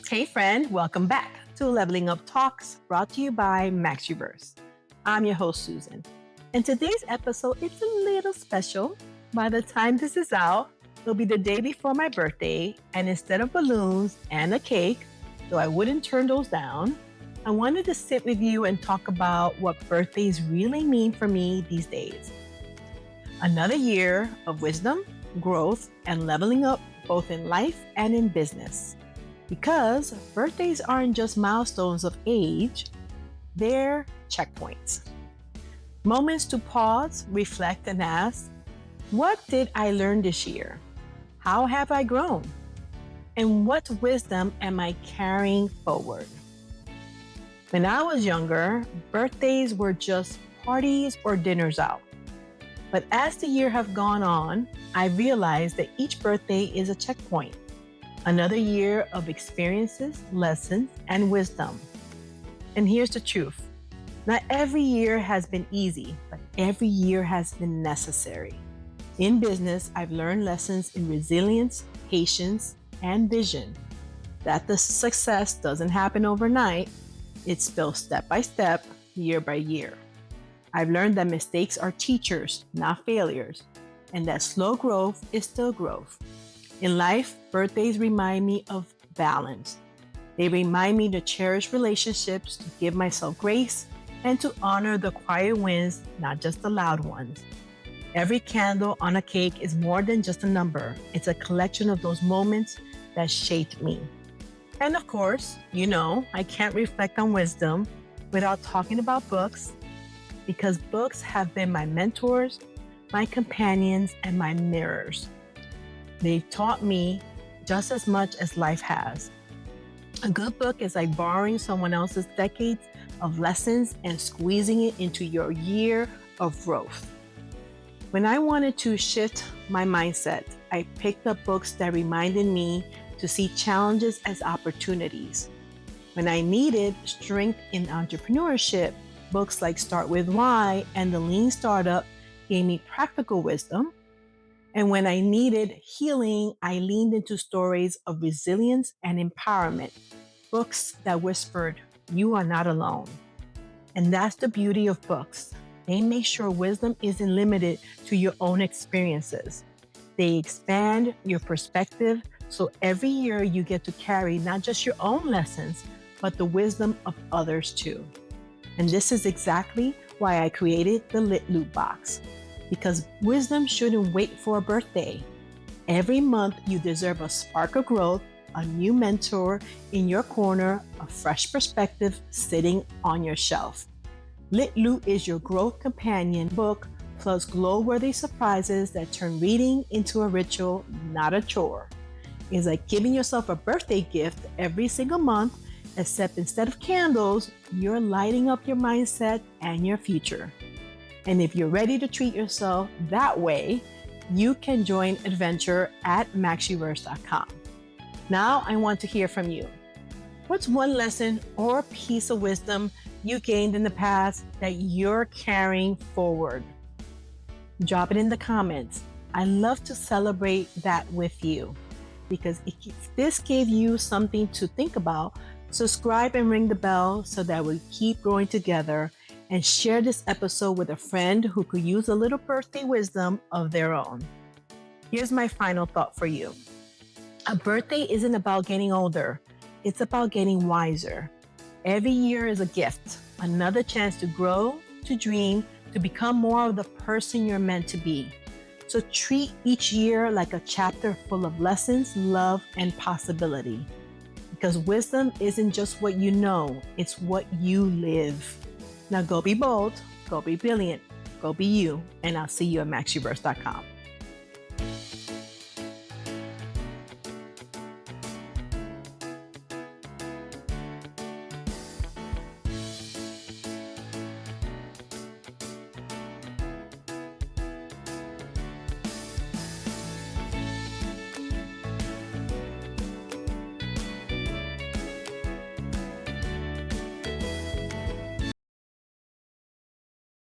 Hey friend, welcome back to Leveling Up Talks brought to you by MaxUverse. I'm your host, Susan. And today's episode, it's a little special. By the time this is out, it'll be the day before my birthday. And instead of balloons and a cake, though I wouldn't turn those down, I wanted to sit with you and talk about what birthdays really mean for me these days. Another year of wisdom, growth, and leveling up both in life and in business. Because birthdays aren't just milestones of age, they're checkpoints. Moments to pause, reflect, and ask, what did I learn this year? How have I grown? And what wisdom am I carrying forward? When I was younger, birthdays were just parties or dinners out. But as the year have gone on, I realized that each birthday is a checkpoint. Another year of experiences, lessons, and wisdom. And here's the truth. Not every year has been easy, but every year has been necessary. In business, I've learned lessons in resilience, patience, and vision. That the success doesn't happen overnight. It's built step by step, year by year. I've learned that mistakes are teachers, not failures, and that slow growth is still growth. In life, birthdays remind me of balance. They remind me to cherish relationships, to give myself grace, and to honor the quiet wins, not just the loud ones. Every candle on a cake is more than just a number. It's a collection of those moments that shaped me. And of course, I can't reflect on wisdom without talking about books, because books have been my mentors, my companions, and my mirrors. They've taught me just as much as life has. A good book is like borrowing someone else's decades of lessons and squeezing it into your year of growth. When I wanted to shift my mindset, I picked up books that reminded me to see challenges as opportunities. When I needed strength in entrepreneurship, books like Start With Why and The Lean Startup gave me practical wisdom. And when I needed healing, I leaned into stories of resilience and empowerment, books that whispered, you are not alone. And that's the beauty of books. They make sure wisdom isn't limited to your own experiences. They expand your perspective, so every year you get to carry not just your own lessons, but the wisdom of others too. And this is exactly why I created the LitLoot Box. Because wisdom shouldn't wait for a birthday. Every month, you deserve a spark of growth, a new mentor in your corner, a fresh perspective sitting on your shelf. LitLoot is your growth companion book, plus glow-worthy surprises that turn reading into a ritual, not a chore. It's like giving yourself a birthday gift every single month, except instead of candles, you're lighting up your mindset and your future. And if you're ready to treat yourself that way, you can join adventure at MaxUverse.com. Now I want to hear from you. What's one lesson or piece of wisdom you gained in the past that you're carrying forward? Drop it in the comments. I love to celebrate that with you. Because if this gave you something to think about, subscribe and ring the bell so that we keep growing together, and share this episode with a friend who could use a little birthday wisdom of their own. Here's my final thought for you. A birthday isn't about getting older. It's about getting wiser. Every year is a gift, another chance to grow, to dream, to become more of the person you're meant to be. So treat each year like a chapter full of lessons, love, and possibility. Because wisdom isn't just what you know, it's what you live. Now go be bold, go be brilliant, go be you, and I'll see you at MaxUverse.com.